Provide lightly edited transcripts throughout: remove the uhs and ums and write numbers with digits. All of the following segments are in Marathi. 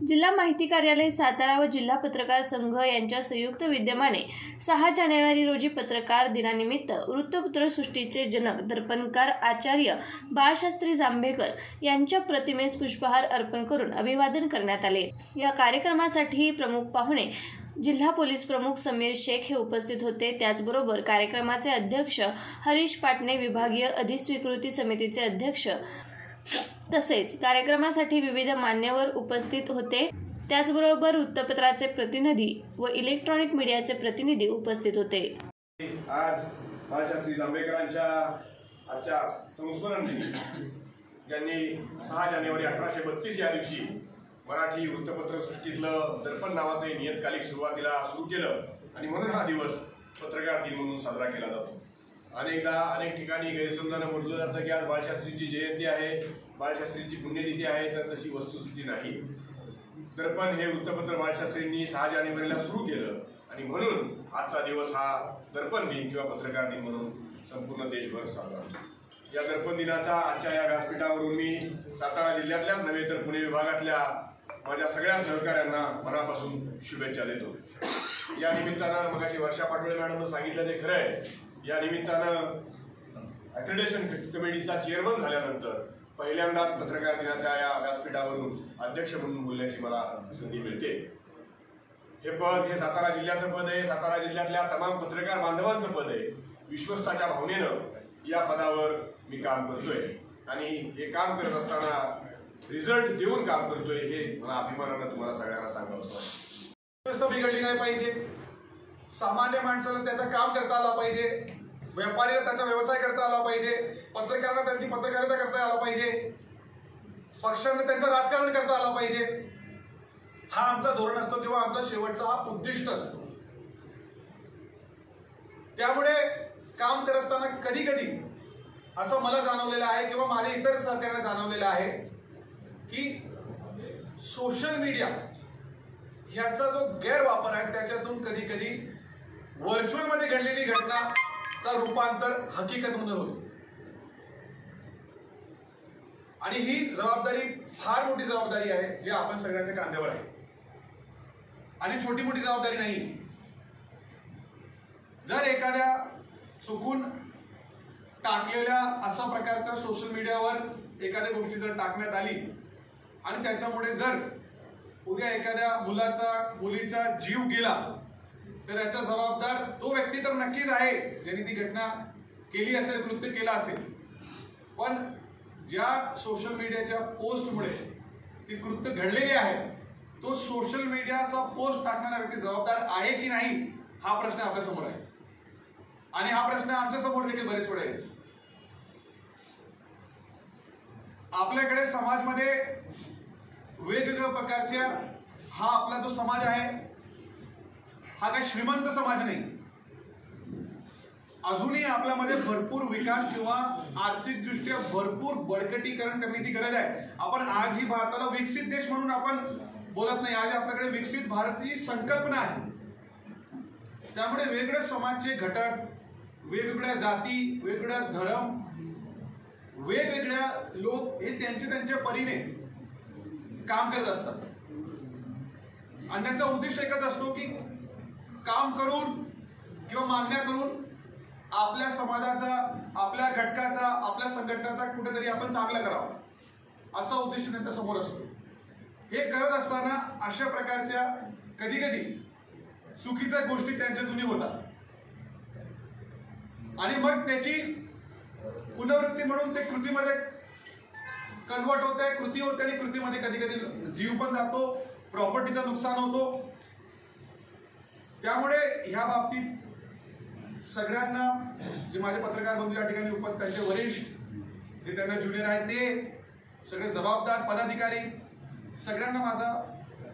जिल्हा माहिती कार्यालय सातारा व जिल्हा पत्रकार संघ यांच्या संयुक्त विद्यमाने 6 जानेवारी रोजी पत्रकार दिनानिमित्त वृत्तपत्र सृष्टीचे जनक दर्पणकार आचार्य बाळशास्त्री जांभेकर यांच्या प्रतिमेस पुष्पहार अर्पण करून अभिवादन करण्यात आले। या कार्यक्रमासाठी प्रमुख पाहुणे जिल्हा पोलीस प्रमुख समीर शेख हे उपस्थित होते। त्याचबरोबर कार्यक्रमाचे अध्यक्ष हरीश पाटणे, विभागीय अधिस्वीकृती समितीचे अध्यक्ष तसेच कार्यक्रमासाठी विविध मान्यवर उपस्थित होते। त्याचबरोबर वृत्तपत्राचे प्रतिनिधी व इलेक्ट्रॉनिक मीडियाचे प्रतिनिधी उपस्थित होते। आज बाळशास्त्री जांभेकरांच्या आजच्या संस्मरण दिनी ज्यांनी 6 जानेवारी 1832 या दिवशी मराठी वृत्तपत्र सृष्टीतलं दर्पण नावाचे नियतकालिक सुरुवातीला सुरू केलं आणि म्हणून हा दिवस पत्रकार दिन म्हणून साजरा केला जातो। अनेक ठिकाणी गैरसमजानं म्हटलं जातं की आज बाळशास्त्रींची जयंती आहे, बाळशास्त्रींची पुण्यतिथी आहे, तर तशी वस्तुस्थिती नाही। दर्पण हे वृत्तपत्र बाळशास्त्रींनी 6 जानेवारीला सुरू केलं आणि म्हणून आजचा दिवस हा दर्पण दिन किंवा पत्रकार दिन म्हणून संपूर्ण देशभर साजरा होतो। या दर्पण दिनाचा आजच्या या व्यासपीठावरून मी सातारा जिल्ह्यातल्याच नव्हे तर पुणे विभागातल्या माझ्या सगळ्या सहकाऱ्यांना मनापासून शुभेच्छा देतो। या निमित्तानं मगाशी वर्षा पाटोळे मॅडमनं सांगितलं ते खरं आहे। या निमित्तानं ॲक्रेडिटेशन कमिटीचा चेअरमन झाल्यानंतर पहिल्यांदाच पत्रकार दिनाच्या या व्यासपीठावरून अध्यक्ष म्हणून बोलण्याची मला संधी मिळते। हे पद हे सातारा जिल्ह्याचं पद आहे, सातारा जिल्ह्यातल्या तमाम पत्रकार बांधवांचं पद आहे। विश्वस्ताच्या भावनेनं या पदावर मी काम करतोय आणि हे काम करत असताना रिझल्ट देऊन काम करतोय हे मला अभिमानानं तुम्हाला सगळ्यांना सांगावंसं वाटतं। व्यवस्था बिघडली नाही पाहिजे, सामान्य माणसाला त्याचं काम करता आलं पाहिजे, व्यापारीला त्याचा व्यवसाय करता आला पाहिजे, पत्रकारांना त्यांची पत्रकारिता करता आला पाहिजे, पक्षांना त्यांचं राजकारण करता आलं पाहिजे। हा आमचा धोरण असतो किंवा आमचा शेवटचा हा उद्दिष्ट असतो। त्यामुळे काम करत असताना कधी कधी असं मला जाणवलेलं आहे किंवा माझ्या इतर सहकार्यांना जाणवलेलं आहे की सोशल मीडिया ह्याचा जो गैरवापर आहे त्याच्यातून कधी कधी व्हर्च्युअल मध्ये घडलेली घटनाचा रूपांतर हकीकतमध्ये होतो आणि ही जबाबदारी फार मोठी जबाबदारी आहे जी आपण सगळ्यांच्या कांद्यावर आहे आणि छोटी मोठी जबाबदारी नाही। जर एखाद्या चुकून टाकलेल्या अशा प्रकारच्या सोशल मीडियावर एखाद्या गोष्टी जर टाकण्यात आली आणि त्याच्यामुळे जर उद्या एखाद्या मुलीचा जीव गेला तर याचा जबाबदार तो व्यक्ती तर नक्कीच आहे ज्याने ती घटना केली असेल, कृत्य केलं असेल, पण ज्या सोशल मीडियाच्या पोस्टमुळे ती कृत्य घडलेली आहे तो सोशल मीडियाचा पोस्ट टाकणारा व्यक्ती जबाबदार आहे की नाही हा प्रश्न आपल्या समोर आहे आणि हा प्रश्न आमच्या समोर देखील बरेच वेळा आहे। आपल्याकडे समाजमध्ये वेगवेगळ्या प्रकारच्या हा आपला जो समाज आहे हा काही श्रीमंत समाज नाही। अजूनही आपल्यामध्ये भरपूर विकास किंवा आर्थिकदृष्ट्या भरपूर बळकटीकरण करण्याची गरज आहे। आपण आजही भारताला विकसित देश म्हणून आपण बोलत नाही, आज आपल्याकडे विकसित भारताची संकल्पना आहे। त्यामुळे वेगवेगळ्या समाजचे घटक, वेगवेगळ्या जाती, वेगवेगळ्या धर्म, वेगवेगळ्या लोक हे त्यांच्या परीने काम करत असतात आणि त्यांचा उद्दिष्ट एकच असतो की काम करून किंवा मागण्या करून आपल्या समाजाचा, आपल्या घटकाचा, आपल्या संघटनेचा कुठेतरी आपण चांगला करावा असा उद्दिष्ट त्यांच्या समोर असतो। हे करत असताना अशा प्रकारच्या कधी कधी चुकीच्या गोष्टी त्यांच्यातून होतात आणि मग त्याची पुनरावृत्ती म्हणून ते कृतीमध्ये कन्वर्ट होते, कृती होते आणि कृतीमध्ये कधी कधी जीव पण जातो, प्रॉपर्टीचं नुकसान होतो। त्यामुळे ह्या बाबतीत सगळ्यांना जे माझे पत्रकार बंधू या ठिकाणी उपस्थित, त्यांचे वरिष्ठ जे त्यांना ज्युनियर आहेत ते सगळे जबाबदार पदाधिकारी, सगळ्यांना माझा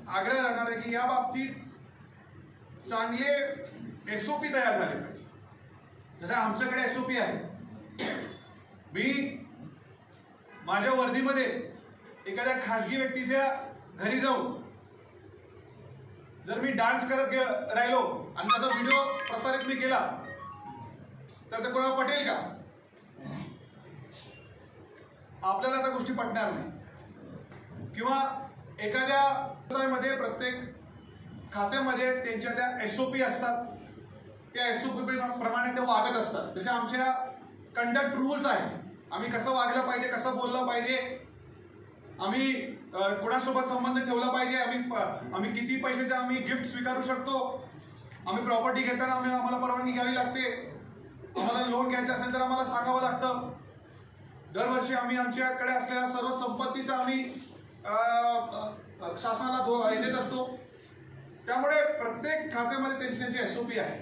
आग्रह राहणार आहे की या बाबतीत चांगले SOP तयार झाले पाहिजे। जसं आमच्याकडे SOP आहे, मी माझ्या वर्दीमध्ये एखाद्या खासगी व्यक्तीच्या घरी जाऊन जर मी डान्स करत राहिलो आणि त्याचा व्हिडिओ प्रसारित मी केला तर ते कोणाला पटेल का? आपल्याला त्या गोष्टी पटणार नाही। किंवा एखाद्या व्यवसायामध्ये प्रत्येक खात्यामध्ये त्यांच्या त्या SOP असतात, त्या SOP प्रमाणे ते वागत असतात. जसे आमच्या कंडक्ट रूल्स आहे, आम्ही कसं वागलं पाहिजे, कसं बोललं पाहिजे, आम्ही कोणासोबत संबंध ठेवला पाहिजे, आम्ही किती पैशाचे आम्ही गिफ्ट स्वीकारू शकतो, आम्ही प्रॉपर्टी घेताना आम्हाला परवानगी घ्यावी लागते, आम्हाला लोन घ्यायचं असेल तर आम्हाला सांगावं लागतं. दरवर्षी आम्ही आमच्याकडे असलेल्या सर्व संपत्तीचा आम्ही शासनाला देत असतो. त्यामुळे प्रत्येक खात्यामध्ये त्यांची SOP आहे.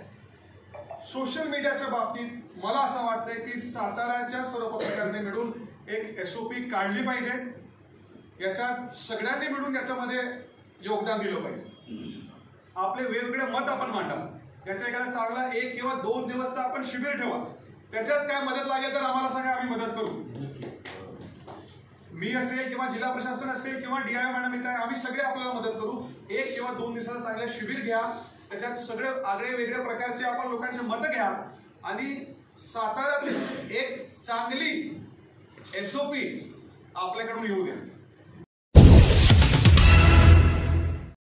सोशल मीडियाच्या बाबतीत मला असं वाटतंय की साताऱ्याच्या सर्व पत्रकारांनी मिळून एक SOP काढली पाहिजे. याच्यात सगळ्यांनी मिळून याच्यामध्ये योगदान दिलं पाहिजे. आपले वेगवेगळे मत आपण मांडा. याचा एखादा चांगला 1 किंवा 2 दिवसचा आपण शिबिर ठेवा. त्याच्यात काय मदत लागेल तर आम्हाला सांगा, आम्ही मदत करू. मी असेल किंवा जिल्हा प्रशासन असेल किंवा DI मॅडम इथे आम्ही सगळे आपल्याला मदत करू. 1 किंवा 2 दिवसाचं चांगलं शिबिर घ्या. त्याच्यात सगळे आगळे वेगळ्या प्रकारचे आपण लोकांचे मतं घ्या आणि साताऱ्यात एक चांगली SOP आपल्याकडून येऊ द्या.